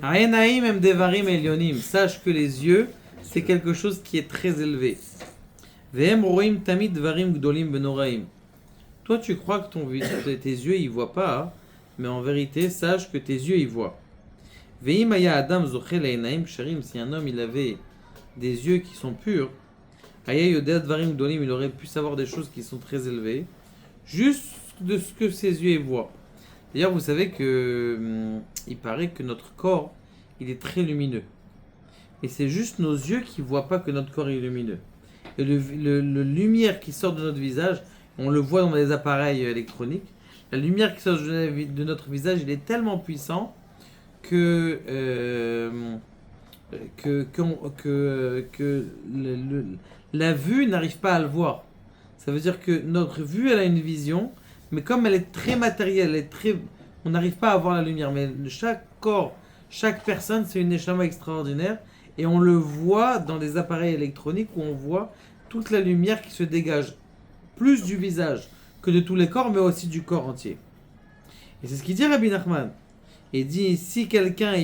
Aenaim em devarim elyonim. Sache que les yeux, c'est quelque chose qui est très élevé. Vehem roim tamid dvarim gdolim benoraim. Toi, tu crois que tes yeux, ils voient pas, hein, mais en vérité, sache que tes yeux, ils voient. Veim aya adam zochel aenaim ksharim. Si un homme, il avait des yeux qui sont purs, aya yodea dvarim gdolim, il aurait pu savoir des choses qui sont très élevées, juste de ce que ses yeux ils voient. D'ailleurs, vous savez que il paraît que notre corps, il est très lumineux. Et c'est juste nos yeux qui ne voient pas que notre corps est lumineux. Et le lumière qui sort de notre visage, on le voit dans les appareils électroniques, la lumière qui sort de notre visage, il est tellement puissant que, la vue n'arrive pas à le voir. Ça veut dire que notre vue, elle a une vision, mais comme elle est très matérielle, on n'arrive pas à voir la lumière. Mais chaque corps, chaque personne, c'est une neshama extraordinaire. Et on le voit dans les appareils électroniques où on voit toute la lumière qui se dégage, plus du visage que de tous les corps, mais aussi du corps entier. Et c'est ce qu'il dit Rabbi Nachman. Il dit, si quelqu'un,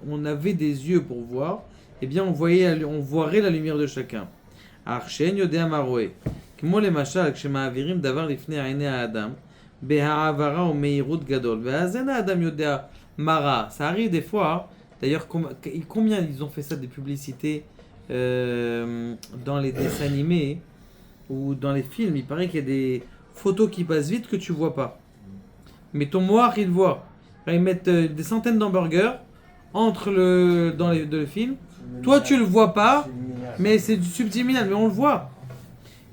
on avait des yeux pour voir, eh bien on voirait la lumière de chacun. Archen yodea maroé. כמו למשל כשמעבירים דבר לפני עיני האדם בהעברה ומהירות גדול ואז אין האדם יודע מה רע. Ça arrive des fois, d'ailleurs combien ils ont fait ça des publicités dans les dessins animés ou dans les films, il paraît qu'il y a des photos qui passent vite que tu vois pas, mais ton noir il voit. Ils mettent des centaines d'hamburgers dans le film, toi tu le vois pas, mais c'est du subliminal, mais on le voit.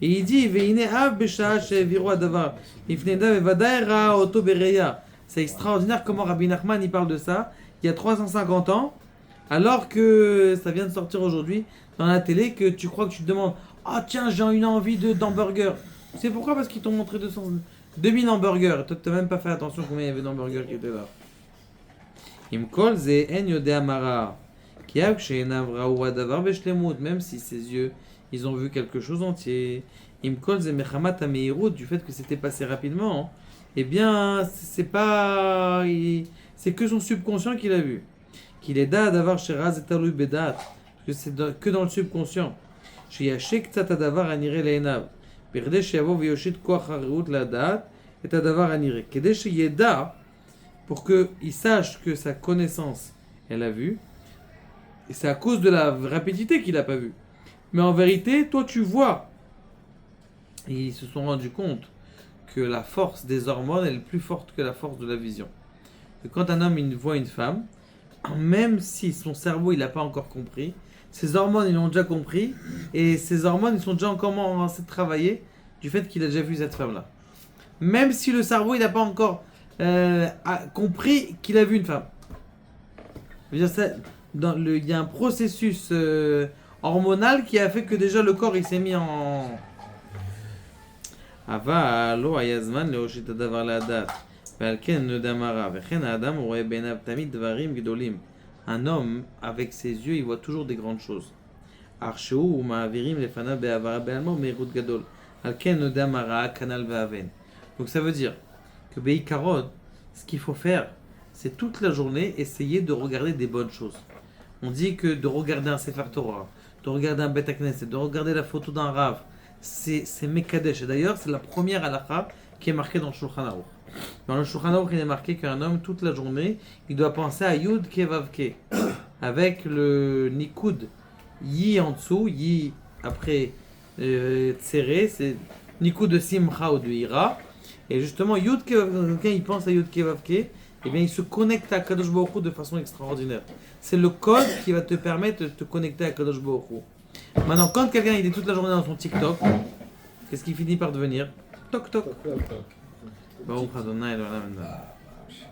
Et il dit, c'est extraordinaire comment Rabbi Nachman il parle de ça il y a 350 ans, alors que ça vient de sortir aujourd'hui dans la télé, que tu crois que tu te demandes, ah tiens, j'ai une envie d'hamburger. C'est pourquoi? Parce qu'ils t'ont montré 2000 hamburgers. Toi, tu n'as même pas fait attention combien il y avait d'hamburgers qui étaient là. Même si ses yeux, ils ont vu quelque chose entier. Imkol ze mechamat ameirut, du fait que c'était passé rapidement, eh bien, c'est que son subconscient qui l'a vu. Qu'il est da d'avar sheraz et talui bedat, que c'est que dans le subconscient. Sheyashek tzat adavar anire leinav, berde sheyavo veyoshit koach harut la dat et adavar anire. Kede sheyeda, pour qu'il sache que sa connaissance, elle a vu, et c'est à cause de la rapidité qu'il n'a pas vu. Mais en vérité, toi tu vois. Et ils se sont rendus compte que la force des hormones est plus forte que la force de la vision. Que quand un homme il voit une femme, même si son cerveau il n'a pas encore compris, ses hormones ils l'ont déjà compris, et ses hormones ils sont déjà commencé à travailler du fait qu'il a déjà vu cette femme-là. Même si le cerveau il n'a pas encore compris qu'il a vu une femme. Je veux dire, il y a un processus hormonal qui a fait que déjà le corps il s'est mis en... אבל לא היה זמן להושיט הדבר לדעת, ועל כן נודע מה רע, וכן האדם רואה בעיניו תמיד דברים גדולים. Un homme, avec ses yeux, il voit toujours des grandes choses. אך שהוא ומעבירים לפניו בעברה בעלמו מהירות גדול, על כן נודע מה רע כנ"ל והבן. Donc ça veut dire que Beïkarod, ce qu'il faut faire, c'est toute la journée essayer de regarder des bonnes choses. On dit que de regarder un Sefer Torah, de regarder un Bet HaKnesset, de regarder la photo d'un Rav, c'est Mekadesh. Et d'ailleurs, c'est la première halakha qui est marquée dans le Shulchan Aruch. Dans le Shulchan Aruch, il est marqué qu'un homme, toute la journée, il doit penser à Yud Ke Vav Ke, avec le Nikud Yi en dessous, Yi après Tsere, c'est Nikud de Simcha ou de Ira. Et justement, Yud Ke Vav Ke, il pense à Yud Ke Vav Ke, et bien il se connecte à Kadosh Baruch Hu de façon extraordinaire. C'est le code qui va te permettre de te connecter à Kadosh Baruch Hu. Maintenant, quand quelqu'un il est toute la journée dans son TikTok, qu'est-ce qu'il finit par devenir? Toc toc. Baruch Adonai Elohim.